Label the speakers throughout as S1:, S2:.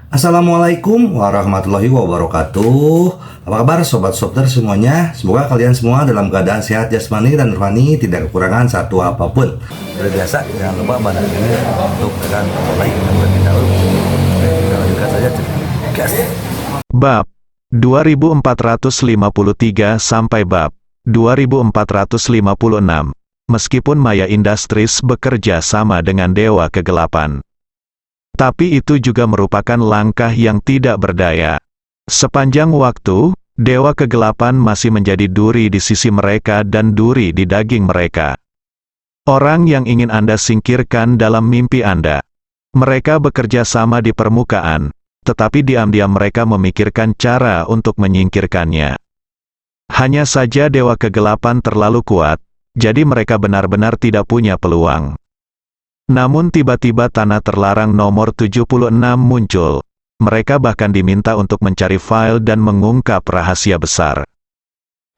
S1: Assalamualaikum warahmatullahi wabarakatuh. Apa kabar sobat software semuanya? Semoga kalian semua dalam keadaan sehat jasmani dan rohani, tidak kekurangan satu apapun. Seperti biasa, jangan lupa pada ini untuk tekan tombol like dan terlebih dahulu. Oke, kita lanjutkan saja. Gas.
S2: Bab 2453 sampai bab 2456. Meskipun Maya Industries bekerja sama dengan Dewa Kegelapan, tapi itu juga merupakan langkah yang tidak berdaya. Sepanjang waktu, Dewa Kegelapan masih menjadi duri di sisi mereka dan duri di daging mereka. Orang yang ingin Anda singkirkan dalam mimpi Anda. Mereka bekerja sama di permukaan, tetapi diam-diam mereka memikirkan cara untuk menyingkirkannya. Hanya saja Dewa Kegelapan terlalu kuat, jadi mereka benar-benar tidak punya peluang. Namun tiba-tiba tanah terlarang nomor 76 muncul. Mereka bahkan diminta untuk mencari file dan mengungkap rahasia besar.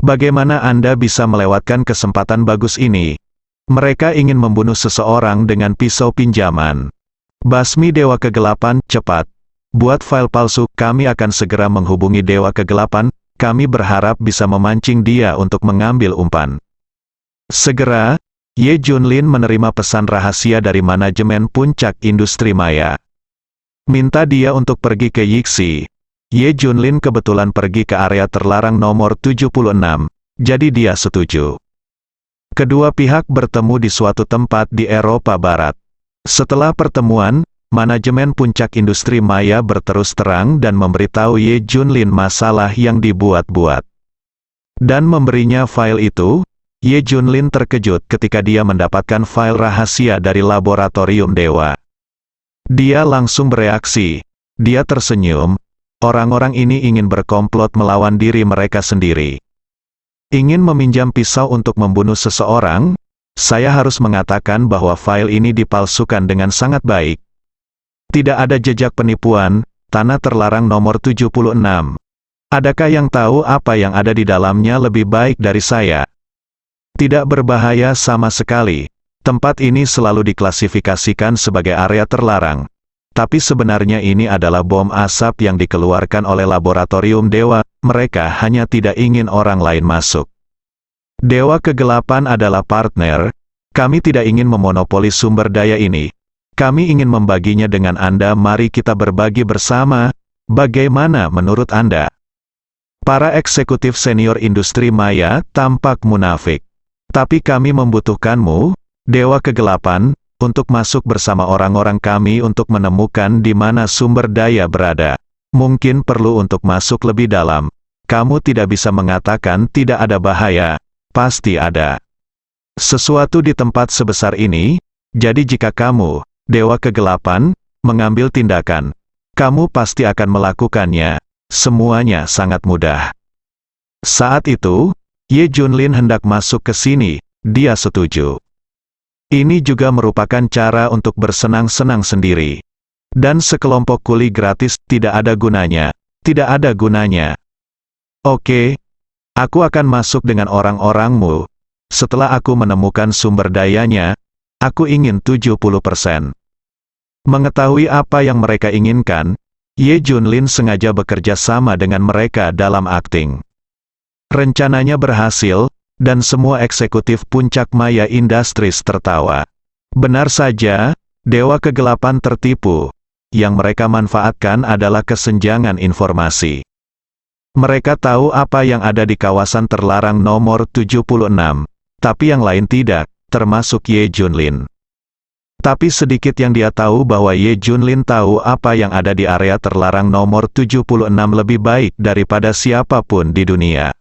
S2: Bagaimana Anda bisa melewatkan kesempatan bagus ini? Mereka ingin membunuh seseorang dengan pisau pinjaman. Basmi Dewa Kegelapan, cepat. Buat file palsu, kami akan segera menghubungi Dewa Kegelapan, kami berharap bisa memancing dia untuk mengambil umpan. Segera, Ye Junlin menerima pesan rahasia dari manajemen puncak industri Maya. Minta dia untuk pergi ke Yixi. Ye Junlin kebetulan pergi ke area terlarang nomor 76, jadi dia setuju. Kedua pihak bertemu di suatu tempat di Eropa Barat. Setelah pertemuan, manajemen puncak industri Maya berterus terang dan memberitahu Ye Junlin masalah yang dibuat-buat. Dan memberinya file itu. Ye Junlin terkejut ketika dia mendapatkan file rahasia dari laboratorium Dewa. Dia langsung bereaksi. Dia tersenyum. Orang-orang ini ingin berkomplot melawan diri mereka sendiri. Ingin meminjam pisau untuk membunuh seseorang? Saya harus mengatakan bahwa file ini dipalsukan dengan sangat baik. Tidak ada jejak penipuan, tanah terlarang nomor 76. Adakah yang tahu apa yang ada di dalamnya lebih baik dari saya? Tidak berbahaya sama sekali. Tempat ini selalu diklasifikasikan sebagai area terlarang. Tapi sebenarnya ini adalah bom asap yang dikeluarkan oleh laboratorium Dewa, mereka hanya tidak ingin orang lain masuk. Dewa Kegelapan adalah partner, kami tidak ingin memonopoli sumber daya ini. Kami ingin membaginya dengan Anda, mari kita berbagi bersama, bagaimana menurut Anda? Para eksekutif senior industri Maya tampak munafik. Tapi kami membutuhkanmu, Dewa Kegelapan, untuk masuk bersama orang-orang kami untuk menemukan di mana sumber daya berada. Mungkin perlu untuk masuk lebih dalam. Kamu tidak bisa mengatakan tidak ada bahaya. Pasti ada sesuatu di tempat sebesar ini, jadi jika kamu, Dewa Kegelapan, mengambil tindakan, kamu pasti akan melakukannya. Semuanya sangat mudah. Saat itu, Ye Junlin hendak masuk ke sini, dia setuju. Ini juga merupakan cara untuk bersenang-senang sendiri. Dan sekelompok kuli gratis tidak ada gunanya. Tidak ada gunanya. Oke, aku akan masuk dengan orang-orangmu. Setelah aku menemukan sumber dayanya, aku ingin 70%. Mengetahui apa yang mereka inginkan, Ye Junlin sengaja bekerja sama dengan mereka dalam akting. Rencananya berhasil, dan semua eksekutif puncak Maya Industries tertawa. Benar saja, Dewa Kegelapan tertipu. Yang mereka manfaatkan adalah kesenjangan informasi. Mereka tahu apa yang ada di kawasan terlarang nomor 76, tapi yang lain tidak, termasuk Ye Junlin. Tapi sedikit yang dia tahu bahwa Ye Junlin tahu apa yang ada di area terlarang nomor 76 lebih baik daripada siapapun di dunia.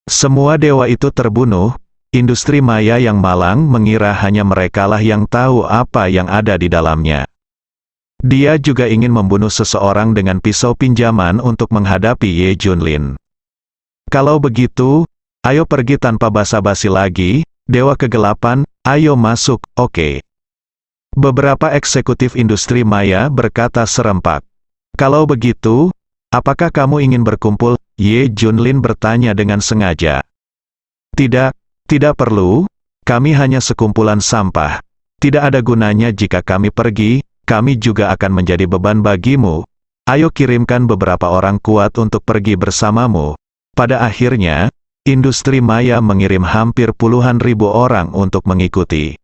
S2: Semua dewa itu terbunuh, industri Maya yang malang mengira hanya merekalah yang tahu apa yang ada di dalamnya. Dia juga ingin membunuh seseorang dengan pisau pinjaman untuk menghadapi Ye Junlin. Kalau begitu, ayo pergi tanpa basa-basi lagi, Dewa Kegelapan, ayo masuk, oke. Beberapa eksekutif industri Maya berkata serempak. Kalau begitu, apakah kamu ingin berkumpul? Ye Junlin bertanya dengan sengaja. Tidak, tidak perlu, kami hanya sekumpulan sampah. Tidak ada gunanya jika kami pergi, kami juga akan menjadi beban bagimu. Ayo kirimkan beberapa orang kuat untuk pergi bersamamu. Pada akhirnya, industri maya mengirim hampir puluhan ribu orang untuk mengikuti.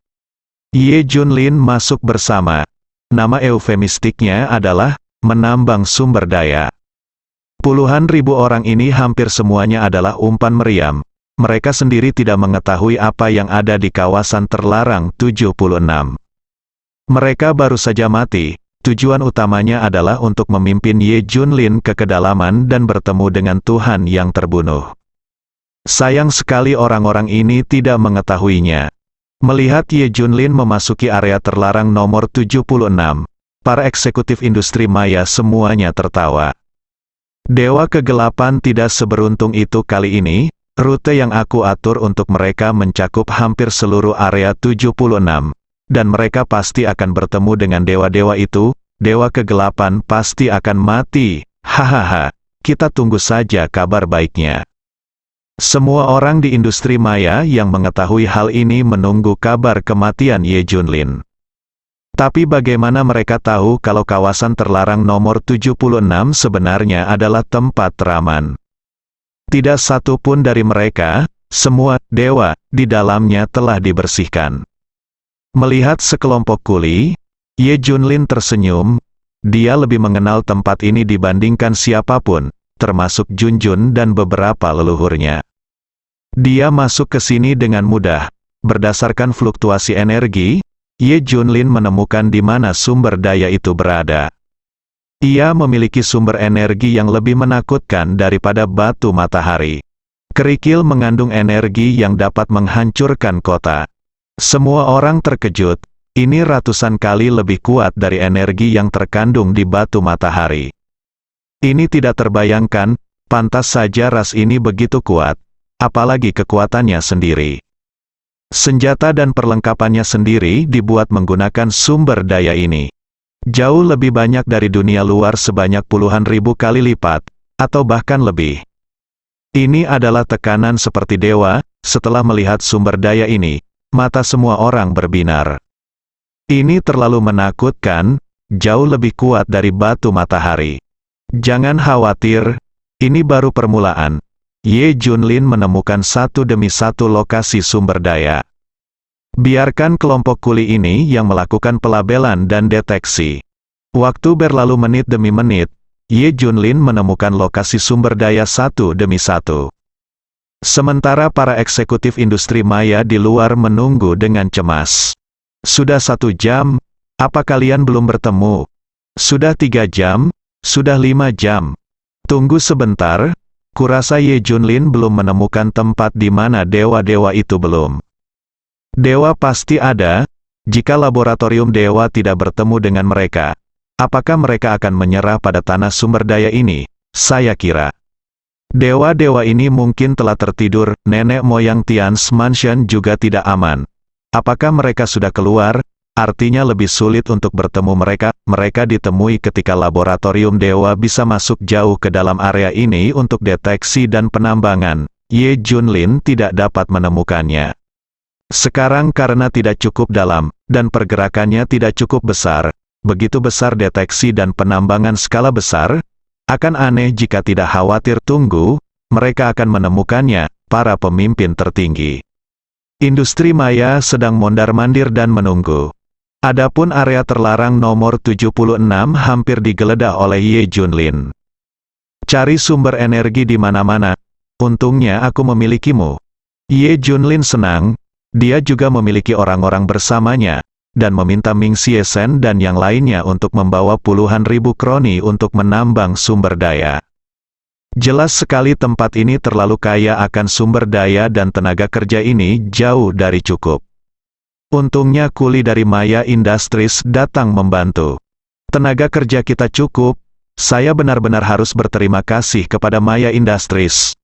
S2: Ye Junlin masuk bersama. Nama eufemistiknya adalah menambang sumber daya. Puluhan ribu orang ini hampir semuanya adalah umpan meriam. Mereka sendiri tidak mengetahui apa yang ada di kawasan terlarang 76. Mereka baru saja mati. Tujuan utamanya adalah untuk memimpin Ye Junlin ke kedalaman dan bertemu dengan Tuhan yang terbunuh. Sayang sekali orang-orang ini tidak mengetahuinya. Melihat Ye Junlin memasuki area terlarang nomor 76, para eksekutif industri maya semuanya tertawa. Dewa kegelapan tidak seberuntung itu kali ini. Rute yang aku atur untuk mereka mencakup hampir seluruh area 76, dan mereka pasti akan bertemu dengan dewa-dewa itu. Dewa kegelapan pasti akan mati. Hahaha, kita tunggu saja kabar baiknya. Semua orang di industri maya yang mengetahui hal ini menunggu kabar kematian Ye Junlin. Tapi bagaimana mereka tahu kalau kawasan terlarang nomor 76 sebenarnya adalah tempat teraman? Tidak satu pun dari mereka, semua dewa di dalamnya telah dibersihkan. Melihat sekelompok kuli, Ye Junlin tersenyum. Dia lebih mengenal tempat ini dibandingkan siapapun, termasuk Junjun dan beberapa leluhurnya. Dia masuk ke sini dengan mudah. Berdasarkan fluktuasi energi, Ye Junlin menemukan di mana sumber daya itu berada. Ia memiliki sumber energi yang lebih menakutkan daripada batu matahari. Kerikil mengandung energi yang dapat menghancurkan kota. Semua orang terkejut. Ini ratusan kali lebih kuat dari energi yang terkandung di batu matahari. Ini tidak terbayangkan, pantas saja ras ini begitu kuat, apalagi kekuatannya sendiri. Senjata dan perlengkapannya sendiri dibuat menggunakan sumber daya ini. Jauh lebih banyak dari dunia luar sebanyak puluhan ribu kali lipat, atau bahkan lebih. Ini adalah tekanan seperti dewa. Setelah melihat sumber daya ini, mata semua orang berbinar. Ini terlalu menakutkan, jauh lebih kuat dari batu matahari. Jangan khawatir, ini baru permulaan. Ye Junlin menemukan satu demi satu lokasi sumber daya. Biarkan kelompok kuli ini yang melakukan pelabelan dan deteksi. Waktu berlalu menit demi menit, Ye Junlin menemukan lokasi sumber daya satu demi satu. Sementara para eksekutif industri maya di luar menunggu dengan cemas. Sudah 1 jam, apa kalian belum bertemu? Sudah 3 jam, sudah 5 jam. Tunggu sebentar, kurasa Ye Junlin belum menemukan tempat di mana dewa-dewa itu belum. Dewa pasti ada. Jika laboratorium dewa tidak bertemu dengan mereka, apakah mereka akan menyerah pada tanah sumber daya ini? Saya kira dewa-dewa ini mungkin telah tertidur. Nenek moyang Tian's Mansion juga tidak aman. Apakah mereka sudah keluar? Artinya lebih sulit untuk bertemu mereka. Mereka ditemui ketika laboratorium dewa bisa masuk jauh ke dalam area ini untuk deteksi dan penambangan. Ye Junlin tidak dapat menemukannya. Sekarang karena tidak cukup dalam, dan pergerakannya tidak cukup besar, begitu besar deteksi dan penambangan skala besar, akan aneh jika tidak khawatir. Tunggu, mereka akan menemukannya, para pemimpin tertinggi. Industri maya sedang mondar-mandir dan menunggu. Adapun area terlarang nomor 76 hampir digeledah oleh Ye Junlin. Cari sumber energi di mana-mana. Untungnya aku memilikimu. Ye Junlin senang. Dia juga memiliki orang-orang bersamanya, dan meminta Ming Xiesen dan yang lainnya untuk membawa puluhan ribu kroni untuk menambang sumber daya. Jelas sekali tempat ini terlalu kaya akan sumber daya dan tenaga kerja ini jauh dari cukup. Untungnya kuli dari Maya Industries datang membantu. Tenaga kerja kita cukup. Saya benar-benar harus berterima kasih kepada Maya Industries.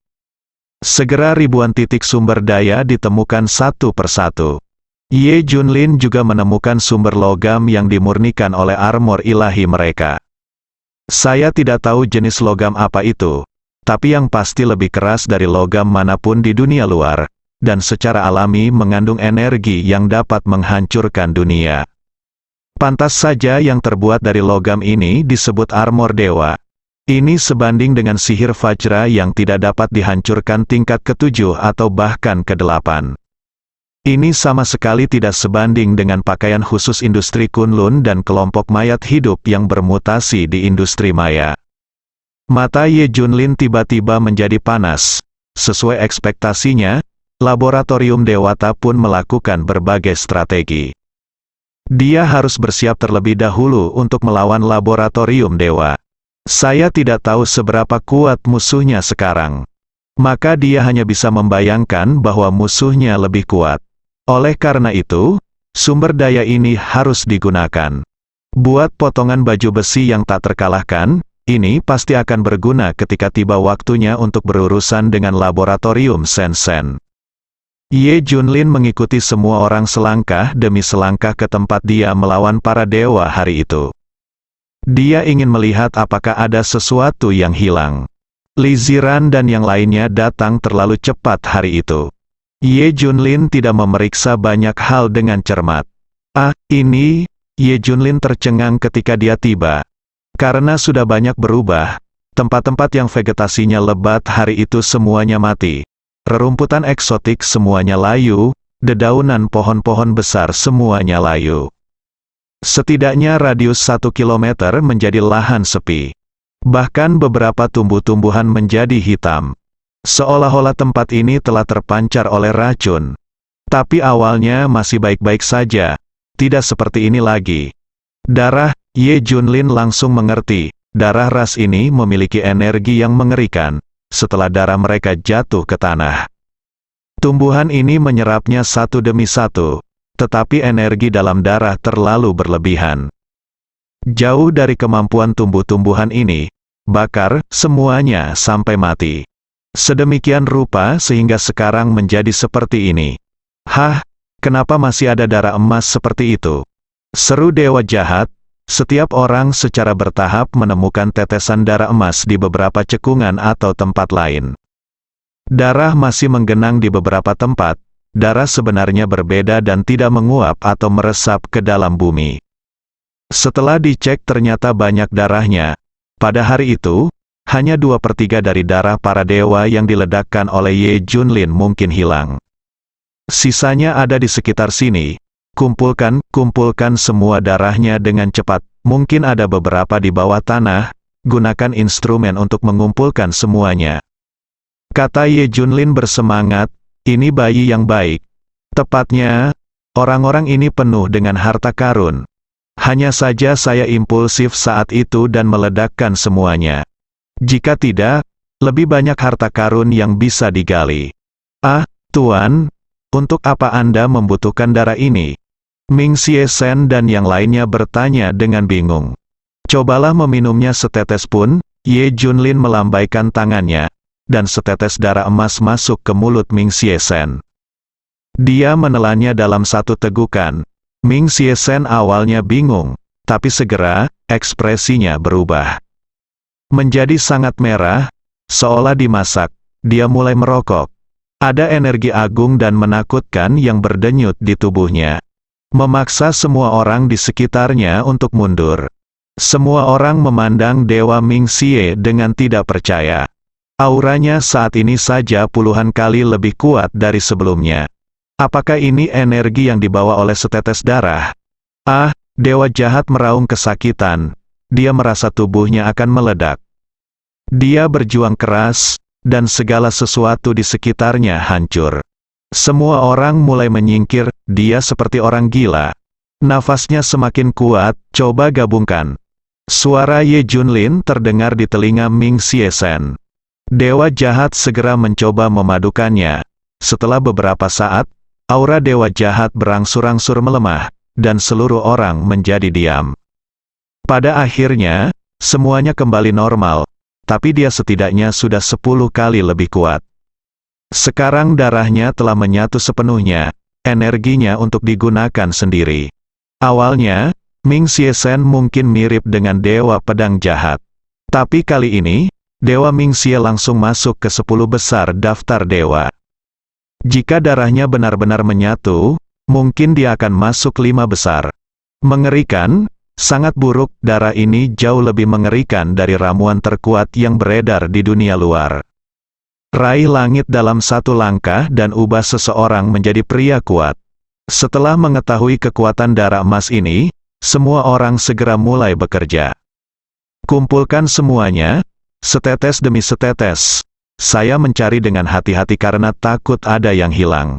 S2: Segera ribuan titik sumber daya ditemukan satu persatu. Ye Junlin juga menemukan sumber logam yang dimurnikan oleh armor ilahi mereka. Saya tidak tahu jenis logam apa itu, tapi yang pasti lebih keras dari logam manapun di dunia luar, dan secara alami mengandung energi yang dapat menghancurkan dunia. Pantas saja yang terbuat dari logam ini disebut armor dewa. Ini sebanding dengan sihir Vajra yang tidak dapat dihancurkan tingkat ke-7 atau bahkan ke-8. Ini sama sekali tidak sebanding dengan pakaian khusus industri Kunlun dan kelompok mayat hidup yang bermutasi di industri maya. Mata Ye Junlin tiba-tiba menjadi panas. Sesuai ekspektasinya, laboratorium Dewata pun melakukan berbagai strategi. Dia harus bersiap terlebih dahulu untuk melawan laboratorium dewa. Saya tidak tahu seberapa kuat musuhnya sekarang. Maka dia hanya bisa membayangkan bahwa musuhnya lebih kuat. Oleh karena itu, sumber daya ini harus digunakan. Buat potongan baju besi yang tak terkalahkan, ini pasti akan berguna ketika tiba waktunya untuk berurusan dengan laboratorium Shenzhen. Ye Junlin mengikuti semua orang selangkah demi selangkah ke tempat dia melawan para dewa hari itu. Dia ingin melihat apakah ada sesuatu yang hilang. Li Ziran dan yang lainnya datang terlalu cepat hari itu. Ye Junlin tidak memeriksa banyak hal dengan cermat. Ini, Ye Junlin tercengang ketika dia tiba. Karena sudah banyak berubah, tempat-tempat yang vegetasinya lebat hari itu semuanya mati. Rerumputan eksotik semuanya layu, dedaunan pohon-pohon besar semuanya layu. Setidaknya radius 1 kilometer menjadi lahan sepi. Bahkan beberapa tumbuh-tumbuhan menjadi hitam. Seolah-olah tempat ini telah terpancar oleh racun. Tapi awalnya masih baik-baik saja. Tidak seperti ini lagi. Darah, Ye Junlin langsung mengerti. Darah ras ini memiliki energi yang mengerikan. Setelah darah mereka jatuh ke tanah, tumbuhan ini menyerapnya satu demi satu. Tetapi energi dalam darah terlalu berlebihan. Jauh dari kemampuan tumbuh-tumbuhan ini, bakar semuanya sampai mati. Sedemikian rupa sehingga sekarang menjadi seperti ini. Kenapa masih ada darah emas seperti itu? Seru dewa jahat. Setiap orang secara bertahap menemukan tetesan darah emas di beberapa cekungan atau tempat lain. Darah masih menggenang di beberapa tempat. Darah sebenarnya berbeda dan tidak menguap atau meresap ke dalam bumi. Setelah dicek ternyata banyak darahnya. Pada hari itu, hanya 2/3 dari darah para dewa yang diledakkan oleh Ye Junlin mungkin hilang. Sisanya ada di sekitar sini. Kumpulkan semua darahnya dengan cepat. Mungkin ada beberapa di bawah tanah. Gunakan instrumen untuk mengumpulkan semuanya. Kata Ye Junlin bersemangat. Ini bayi yang baik. Tepatnya, orang-orang ini penuh dengan harta karun. Hanya saja saya impulsif saat itu dan meledakkan semuanya. Jika tidak, lebih banyak harta karun yang bisa digali. Tuan, untuk apa Anda membutuhkan darah ini? Ming Xie Shen dan yang lainnya bertanya dengan bingung. Cobalah meminumnya setetes pun. Ye Junlin melambaikan tangannya, dan setetes darah emas masuk ke mulut Ming Xie Shen. Dia menelannya dalam satu tegukan. Ming Xie Shen awalnya bingung, tapi segera, ekspresinya berubah. Menjadi sangat merah, seolah dimasak. Dia mulai merokok. Ada energi agung dan menakutkan yang berdenyut di tubuhnya. Memaksa semua orang di sekitarnya untuk mundur. Semua orang memandang Dewa Ming Xie dengan tidak percaya. Auranya saat ini saja puluhan kali lebih kuat dari sebelumnya. Apakah ini energi yang dibawa oleh setetes darah? Dewa jahat meraung kesakitan. Dia merasa tubuhnya akan meledak. Dia berjuang keras, dan segala sesuatu di sekitarnya hancur. Semua orang mulai menyingkir. Dia seperti orang gila. Nafasnya semakin kuat. Coba gabungkan. Suara Ye Junlin terdengar di telinga Ming Xie Shen. Dewa jahat segera mencoba memadukannya. Setelah beberapa saat, aura dewa jahat berangsur-angsur melemah, dan seluruh orang menjadi diam. Pada akhirnya, semuanya kembali normal, tapi dia setidaknya sudah 10 kali lebih kuat. Sekarang darahnya telah menyatu sepenuhnya, energinya untuk digunakan sendiri. Awalnya, Ming Xie Shen mungkin mirip dengan Dewa Pedang Jahat. Tapi kali ini, Dewa Ming Xie langsung masuk ke 10 besar daftar dewa. Jika darahnya benar-benar menyatu, mungkin dia akan masuk 5 besar. Mengerikan, sangat buruk. Darah ini jauh lebih mengerikan dari ramuan terkuat yang beredar di dunia luar. Raih langit dalam satu langkah dan ubah seseorang menjadi pria kuat. Setelah mengetahui kekuatan darah emas ini, semua orang segera mulai bekerja. Kumpulkan semuanya, setetes demi setetes. Saya mencari dengan hati-hati karena takut ada yang hilang.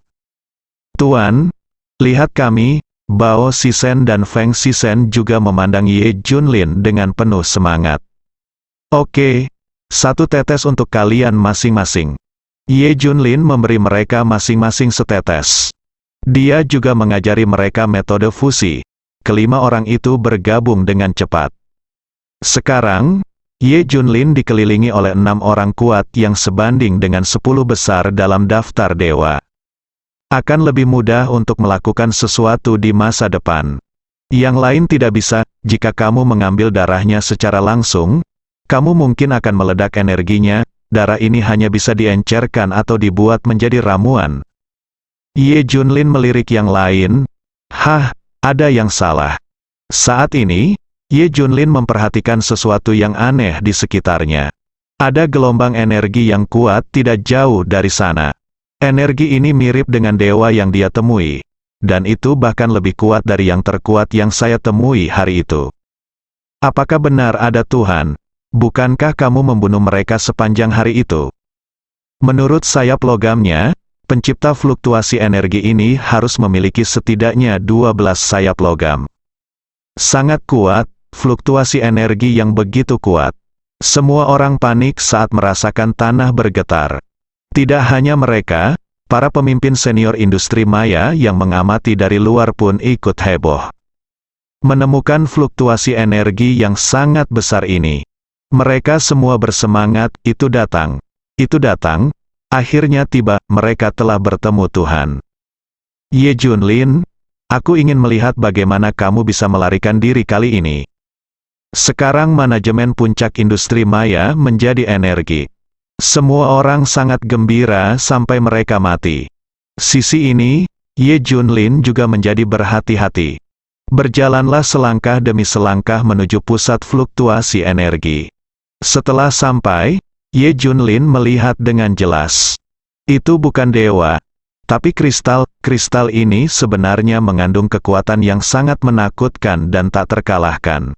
S2: Tuan, lihat kami. Bao Sisen dan Feng Sisen juga memandang Ye Junlin dengan penuh semangat. Oke, satu tetes untuk kalian masing-masing. Ye Junlin memberi mereka masing-masing setetes. Dia juga mengajari mereka metode fusi. Kelima orang itu bergabung dengan cepat. Sekarang, Ye Junlin dikelilingi oleh 6 orang kuat yang sebanding dengan 10 besar dalam daftar dewa. Akan lebih mudah untuk melakukan sesuatu di masa depan. Yang lain tidak bisa. Jika kamu mengambil darahnya secara langsung, kamu mungkin akan meledak energinya. Darah ini hanya bisa diencerkan atau dibuat menjadi ramuan. Ye Junlin melirik yang lain. Hah, ada yang salah. Saat ini, Ye Junlin memperhatikan sesuatu yang aneh di sekitarnya. Ada gelombang energi yang kuat tidak jauh dari sana. Energi ini mirip dengan dewa yang dia temui, dan itu bahkan lebih kuat dari yang terkuat yang saya temui hari itu. Apakah benar ada Tuhan? Bukankah kamu membunuh mereka sepanjang hari itu? Menurut sayap logamnya, pencipta fluktuasi energi ini harus memiliki setidaknya 12 sayap logam. Sangat kuat, fluktuasi energi yang begitu kuat. Semua orang panik saat merasakan tanah bergetar. Tidak hanya mereka, para pemimpin senior industri maya yang mengamati dari luar pun ikut heboh. Menemukan fluktuasi energi yang sangat besar ini. Mereka semua bersemangat, itu datang. Akhirnya tiba, mereka telah bertemu Tuhan. Ye Junlin, aku ingin melihat bagaimana kamu bisa melarikan diri kali ini. Sekarang manajemen puncak industri maya menjadi energi. Semua orang sangat gembira sampai mereka mati. Sisi ini, Ye Junlin juga menjadi berhati-hati. Berjalanlah selangkah demi selangkah menuju pusat fluktuasi energi. Setelah sampai, Ye Junlin melihat dengan jelas. Itu bukan dewa, tapi kristal. Kristal ini sebenarnya mengandung kekuatan yang sangat menakutkan dan tak terkalahkan.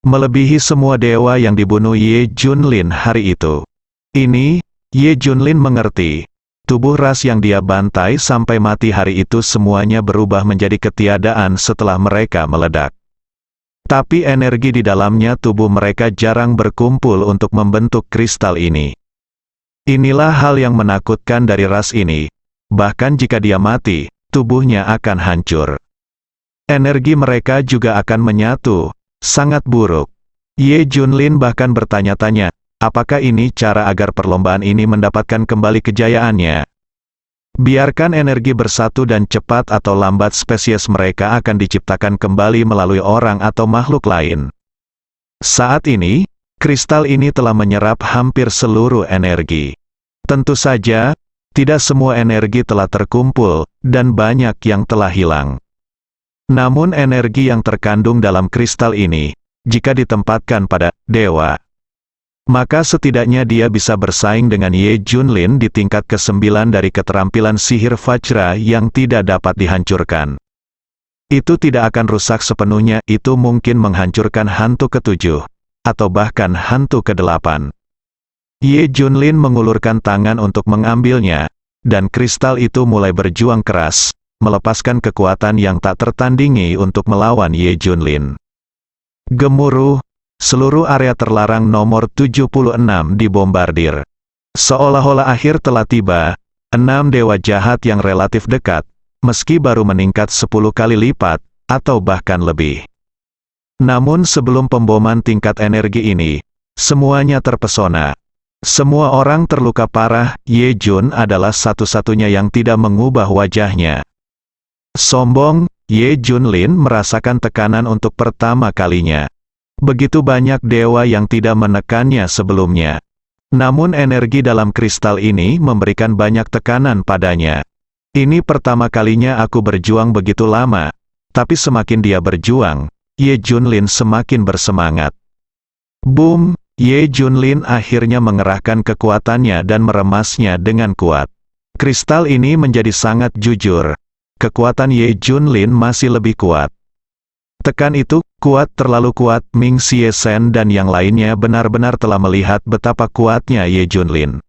S2: Melebihi semua dewa yang dibunuh Ye Junlin hari itu. Ini, Ye Junlin mengerti. Tubuh ras yang dia bantai sampai mati hari itu semuanya berubah menjadi ketiadaan setelah mereka meledak. Tapi energi di dalamnya tubuh mereka jarang berkumpul untuk membentuk kristal ini. Inilah hal yang menakutkan dari ras ini. Bahkan jika dia mati, tubuhnya akan hancur. Energi mereka juga akan menyatu. Sangat buruk. Ye Junlin bahkan bertanya-tanya, apakah ini cara agar perlombaan ini mendapatkan kembali kejayaannya? Biarkan energi bersatu dan cepat atau lambat spesies mereka akan diciptakan kembali melalui orang atau makhluk lain. Saat ini, kristal ini telah menyerap hampir seluruh energi. Tentu saja, tidak semua energi telah terkumpul, dan banyak yang telah hilang. Namun energi yang terkandung dalam kristal ini, jika ditempatkan pada dewa, maka setidaknya dia bisa bersaing dengan Ye Junlin di tingkat ke-9 dari keterampilan sihir Vajra yang tidak dapat dihancurkan. Itu tidak akan rusak sepenuhnya, itu mungkin menghancurkan hantu ke-7, atau bahkan hantu ke-8. Ye Junlin mengulurkan tangan untuk mengambilnya, dan kristal itu mulai berjuang keras, melepaskan kekuatan yang tak tertandingi untuk melawan Ye Junlin. Gemuruh. Seluruh area terlarang nomor 76 dibombardir. Seolah-olah akhir telah tiba, 6 dewa jahat yang relatif dekat, meski baru meningkat 10 kali lipat, atau bahkan lebih. Namun sebelum pemboman tingkat energi ini, semuanya terpesona. Semua orang terluka parah, Ye Jun adalah satu-satunya yang tidak mengubah wajahnya. Sombong, Ye Junlin merasakan tekanan untuk pertama kalinya. Begitu banyak dewa yang tidak menekannya sebelumnya. Namun energi dalam kristal ini memberikan banyak tekanan padanya. Ini pertama kalinya aku berjuang begitu lama. Tapi semakin dia berjuang, Ye Junlin semakin bersemangat. Boom! Ye Junlin akhirnya mengerahkan kekuatannya dan meremasnya dengan kuat. Kristal ini menjadi sangat jujur. Kekuatan Ye Junlin masih lebih kuat. Tekan itu, kuat terlalu kuat. Ming Xie Shen dan yang lainnya benar-benar telah melihat betapa kuatnya Ye Junlin.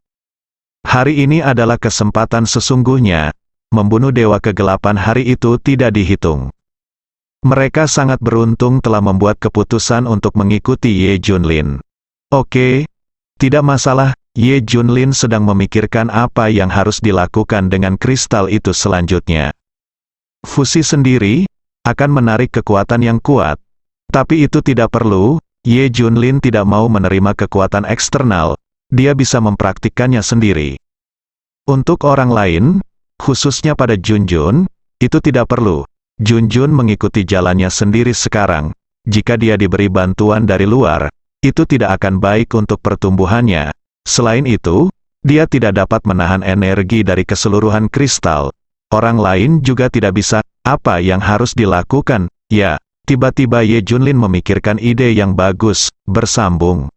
S2: Hari ini adalah kesempatan sesungguhnya. Membunuh Dewa Kegelapan hari itu tidak dihitung. Mereka sangat beruntung telah membuat keputusan untuk mengikuti Ye Junlin. Oke, tidak masalah. Ye Junlin sedang memikirkan apa yang harus dilakukan dengan kristal itu selanjutnya. Fusi sendiri akan menarik kekuatan yang kuat. Tapi itu tidak perlu. Ye Junlin tidak mau menerima kekuatan eksternal. Dia bisa mempraktikkannya sendiri. Untuk orang lain, khususnya pada Junjun, itu tidak perlu. Junjun mengikuti jalannya sendiri sekarang. Jika dia diberi bantuan dari luar, itu tidak akan baik untuk pertumbuhannya. Selain itu, dia tidak dapat menahan energi dari keseluruhan kristal. Orang lain juga tidak bisa. Apa yang harus dilakukan? Ya, tiba-tiba Ye Junlin memikirkan ide yang bagus, bersambung.